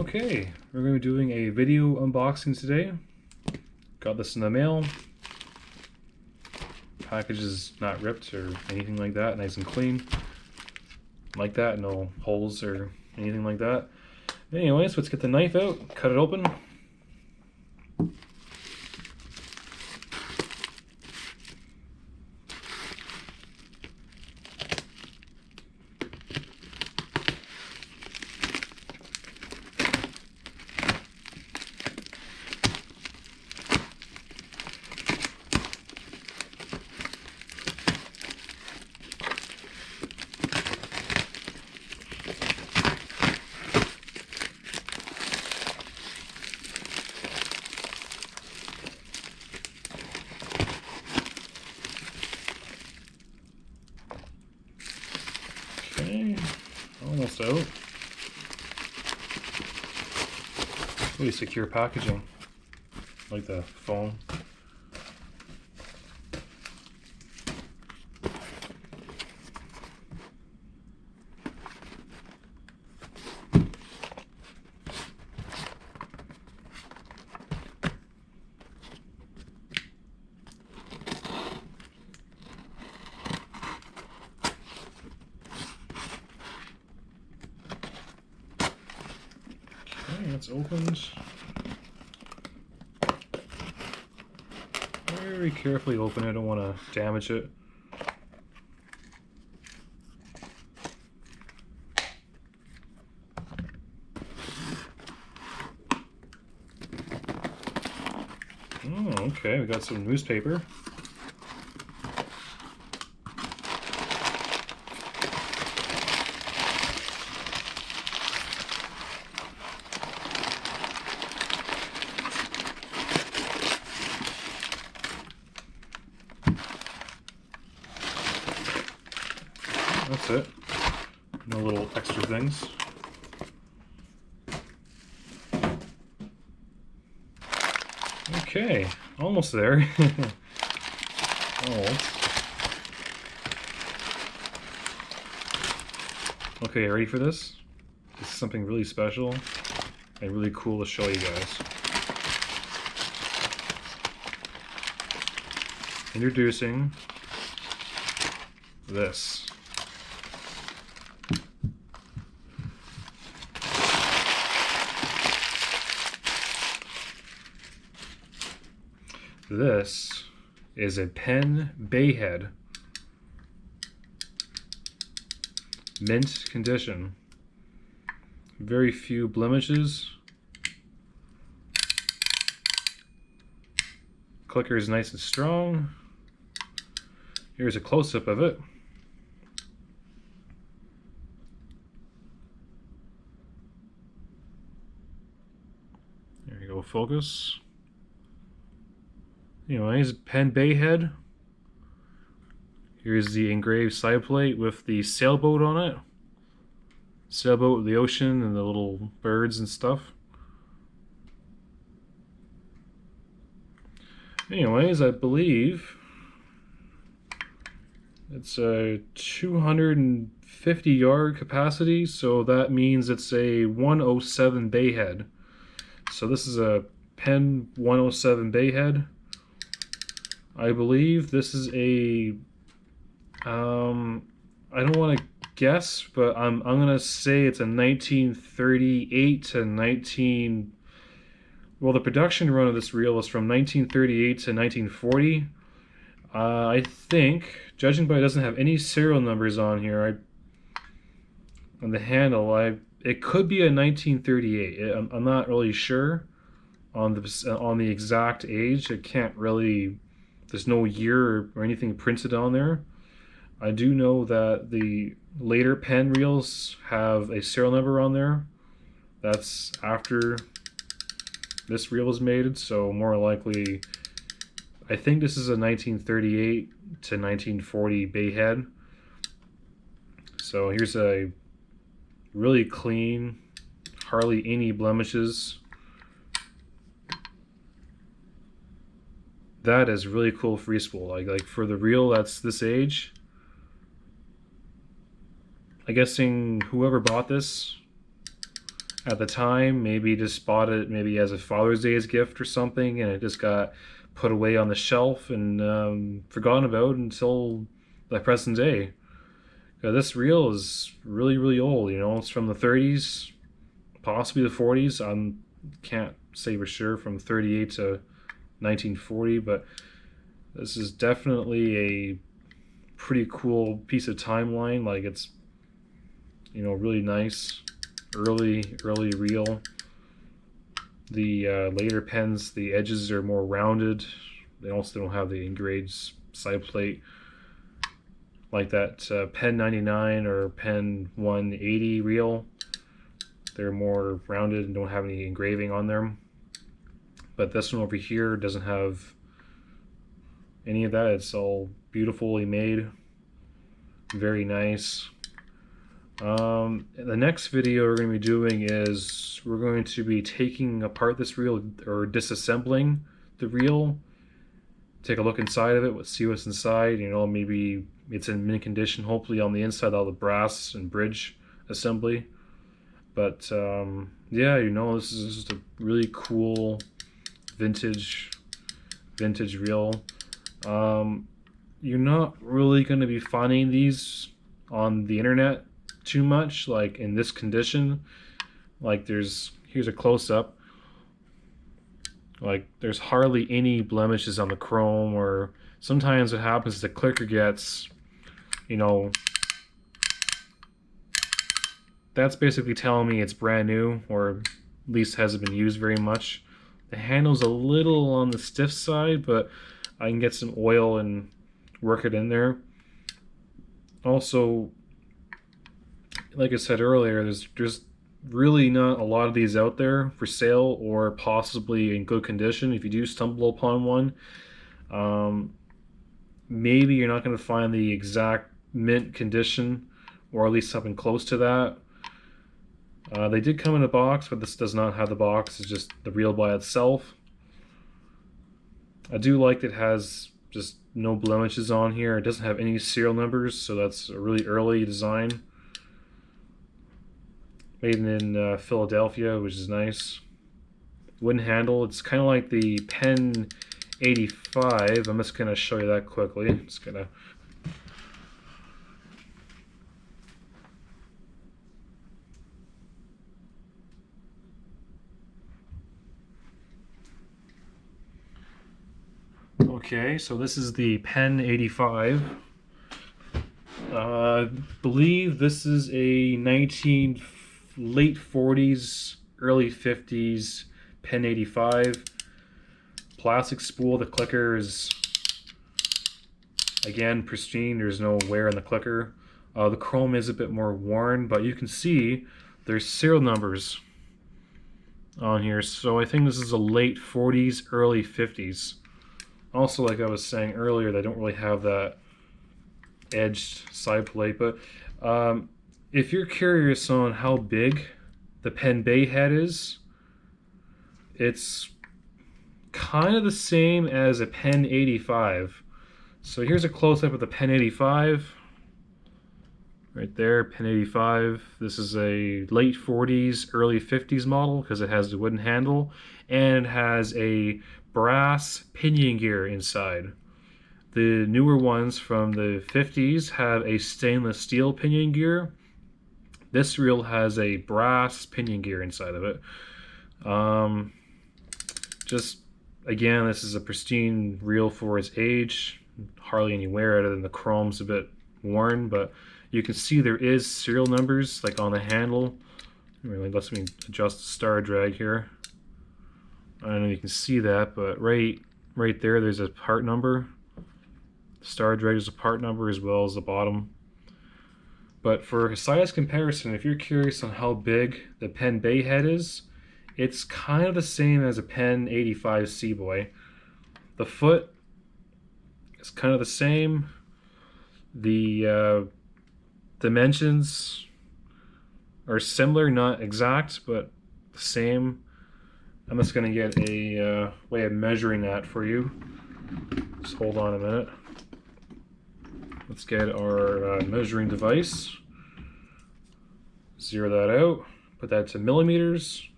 Okay, we're going to be doing a video unboxing today. Got this in the mail. Package is not ripped or anything like that, nice and clean. Like that, no holes or anything like that. Anyways, let's get the knife out, cut it open. Okay, almost out. Really secure packaging, like the phone. Okay, it's opened. Very carefully open it, I don't want to damage it. Oh, okay, we got some newspaper. That's it. No little extra things. Okay, almost there. Almost. Okay, ready for this? This is something really special and really cool to show you guys. Introducing this. This is a Penn Bayhead, mint condition, very few blemishes. Clicker is nice and strong. Here's a close-up of it. There you go, focus. Anyways, Penn Bayhead. Here's the engraved side plate with the sailboat on it. Sailboat with the ocean and the little birds and stuff. Anyways, I believe it's a 250 yard capacity, so that means it's a 107 Bayhead. So this is a Penn 107 Bayhead. I believe this is a, I don't want to guess, but I'm gonna say it's a 1938 to well, the production run of this reel was from 1938 to 1940. I think, judging by it doesn't have any serial numbers on here, on the handle, it could be a 1938. I'm not really sure on the exact age. It can't really. There's no year or anything printed on there. I do know that the later Penn reels have a serial number on there. That's after this reel was made, so more likely, I think this is a 1938 to 1940 Bayhead. So here's a really clean, hardly any blemishes. That is really cool free spool. Like for the reel that's this age, I'm guessing whoever bought this at the time. Maybe he just bought it maybe as a Father's Day's gift or something, and it just got put away on the shelf and forgotten about until the present day. This reel is really, really old. You know, it's from the 30s, possibly the 40s. I can't say for sure from 38 to 1940, but this is definitely a pretty cool piece of timeline. Like, it's, you know, really nice, early reel. The later pens, the edges are more rounded. They also don't have the engraved side plate like that Penn 99 or Penn 180 reel. They're more rounded and don't have any engraving on them. But this one over here doesn't have any of that. It's all beautifully made, very nice. The next video we're going to be doing is we're going to be taking apart this reel or disassembling the reel. Take a look inside of it, see what's inside. You know, maybe it's in mint condition. Hopefully on the inside, all the brass and bridge assembly. But yeah, you know, this is just a really cool vintage reel. You're not really going to be finding these on the internet too much, like in this condition. Like, here's a close-up. Like, there's hardly any blemishes on the chrome, or sometimes what happens is the clicker gets, you know, that's basically telling me it's brand new, or at least hasn't been used very much. The handle's a little on the stiff side, but I can get some oil and work it in there. Also, like I said earlier, there's really not a lot of these out there for sale or possibly in good condition. If you do stumble upon one, maybe you're not going to find the exact mint condition, or at least something close to that. They did come in a box, but this does not have the box. It's just the reel by itself. I do like that it has just no blemishes on here. It doesn't have any serial numbers, so that's a really early design. Made in Philadelphia, which is nice. Wooden handle. It's kind of like the Penn 85. I'm just going to show you that quickly. Just going to... Okay, so this is the Penn 85. I believe this is a late 40s, early 50s Penn 85. Plastic spool. The clicker is, again, pristine. There's no wear in the clicker. The chrome is a bit more worn, but you can see there's serial numbers on here. So I think this is a late 40s, early 50s. Also, like I was saying earlier, they don't really have that edged side plate. But if you're curious on how big the Penn Bayhead is, it's kind of the same as a Penn 85. So here's a close-up of the Penn 85. Right there, Penn 85. This is a late 40s, early 50s model because it has the wooden handle and it has a brass pinion gear inside. The newer ones from the 50s have a stainless steel pinion gear. This reel has a brass pinion gear inside of it. Just, again, this is a pristine reel for its age. Hardly any wear other than the chrome's a bit worn, but you can see there is serial numbers like on the handle. It really lets me adjust the star drag here. I don't know if you can see that, but right there, there's a part number. Star drag is a part number as well as the bottom. But for a size comparison, if you're curious on how big the Penn Bayhead is, it's kind of the same as a Penn 85 Seaboy. The foot is kind of the same. The dimensions are similar, not exact, but the same. I'm just going to get a way of measuring that for you. Just hold on a minute. Let's get our measuring device. Zero that out. put that to millimeters.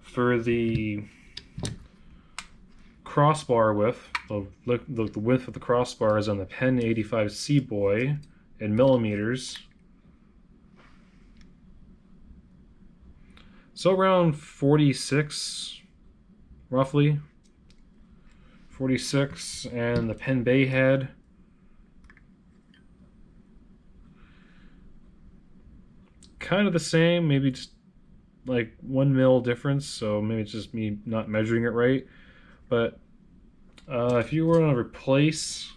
For the crossbar width, the width of the crossbar is on the Penn 85 Seaboy in millimeters. So around 46, roughly. 46, and the Penn Bayhead. Kind of the same, maybe just like 1 mil difference, so maybe it's just me not measuring it right. But if you were to replace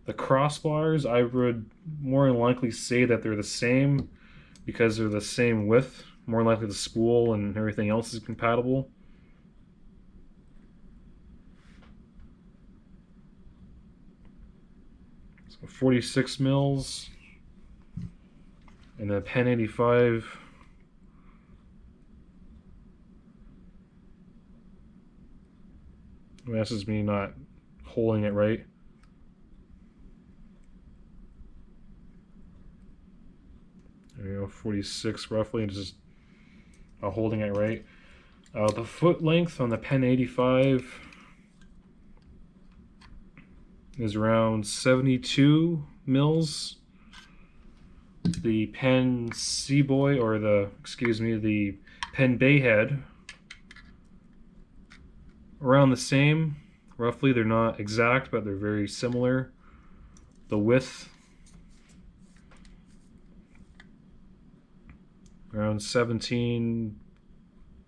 the crossbars, I would more than likely say that they're the same because they're the same width. More likely the spool and everything else is compatible. So 46 mils, and then Penn 85. That's just me not holding it right. There you go, 46 roughly, and just not holding it right. The foot length on the Penn 85 is around 72 mils. The Penn Seaboy, or the Penn Bayhead, around the same, roughly. They're not exact, but they're very similar. The width, around 17